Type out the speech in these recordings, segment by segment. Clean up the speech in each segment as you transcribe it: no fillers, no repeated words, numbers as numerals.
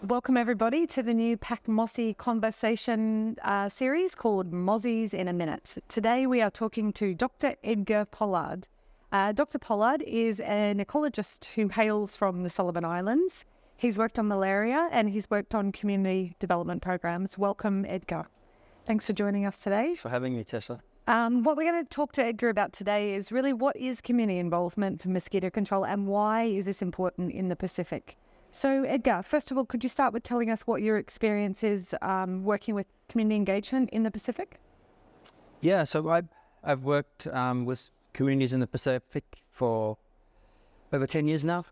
Welcome everybody to the new PacMOSSI Conversation series called Mozzies in a Minute. Today we are talking to Dr. Edgar Pollard. Dr. Pollard is an ecologist who hails from the Solomon Islands. He's worked on malaria and he's worked on community development programs. Welcome, Edgar. Thanks for joining us today. Thanks for having me, Tessa. What we're going to talk to Edgar about today is really what is community involvement for mosquito control and why is this important in the Pacific? So Edgar, first of all, could you start with telling us what your experience is working with community engagement in the Pacific? Yeah, so I've worked with communities in the Pacific for over 10 years now,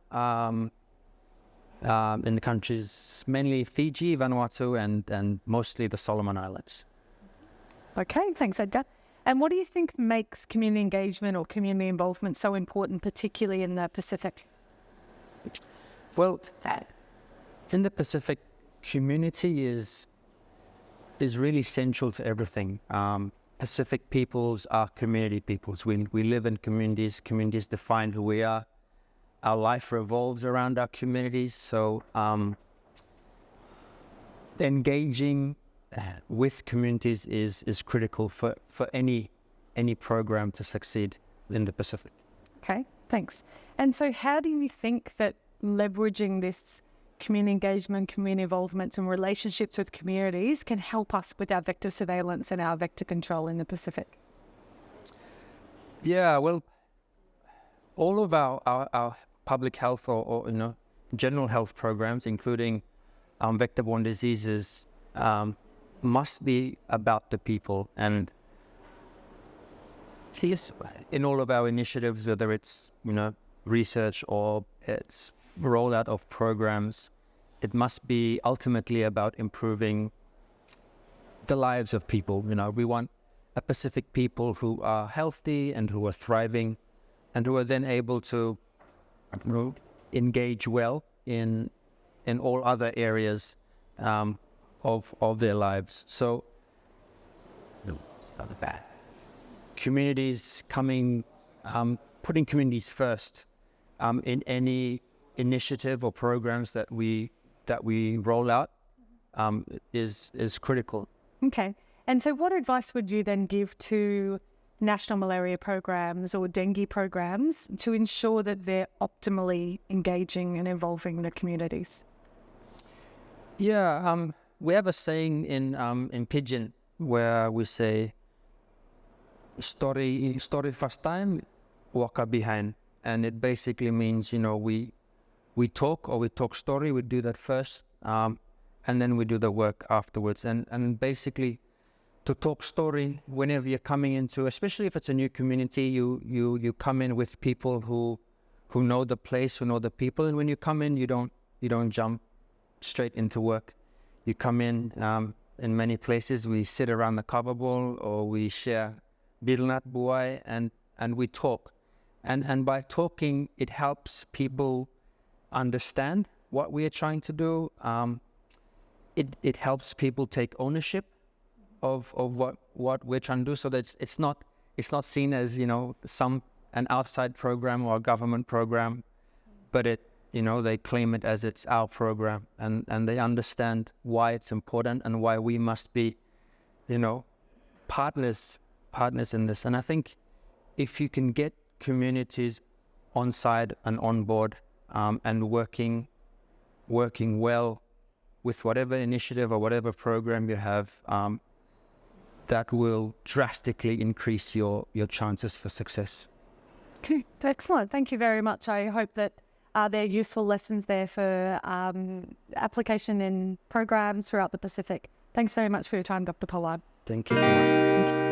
in the countries mainly Fiji, Vanuatu, and mostly the Solomon Islands. Okay, thanks Edgar. And what do you think makes community engagement or community involvement so important, particularly in the Pacific? Well, in the Pacific, community is really central to everything. Pacific peoples are community peoples. We live in communities. Communities define who we are. Our life revolves around our communities. So engaging with communities is critical for any program to succeed in the Pacific. Okay, thanks. And so how do you think that leveraging this community engagement, community involvement and relationships with communities can help us with our vector surveillance and our vector control in the Pacific? Yeah, well, all of our public health or general health programs, including vector-borne diseases, must be about the people. And in all of our initiatives, whether it's research or it's rollout of programs, it must be ultimately about improving the lives of people. We want a Pacific people who are healthy and who are thriving and who are then able to engage well in all other areas of their lives. So communities putting communities first in any initiative or programs that we roll out is critical. Okay. And so what advice would you then give to national malaria programs or dengue programs to ensure that they're optimally engaging and involving the communities? Yeah, we have a saying in Pidgin where we say, story first time, waka behind. And it basically means, we talk story, we do that first, and then we do the work afterwards. And basically, to talk story, whenever you're coming into, especially if it's a new community, you come in with people who know the place, who know the people. And when you come in, you don't jump straight into work. You come in many places, we sit around the kava bowl or we share birnat buai and we talk. And by talking, it helps people understand what we are trying to do. It helps people take ownership of what we're trying to do, so that it's not seen as an outside program or a government program, but they claim it as it's our program, and they understand why it's important and why we must be partners in this. And I think if you can get communities on side and on board and working well with whatever initiative or whatever program you have, that will drastically increase your chances for success. Okay, excellent. Thank you very much. I hope that there are useful lessons there for application in programs throughout the Pacific. Thanks very much for your time, Dr. Pollard. Thank you, Thomas.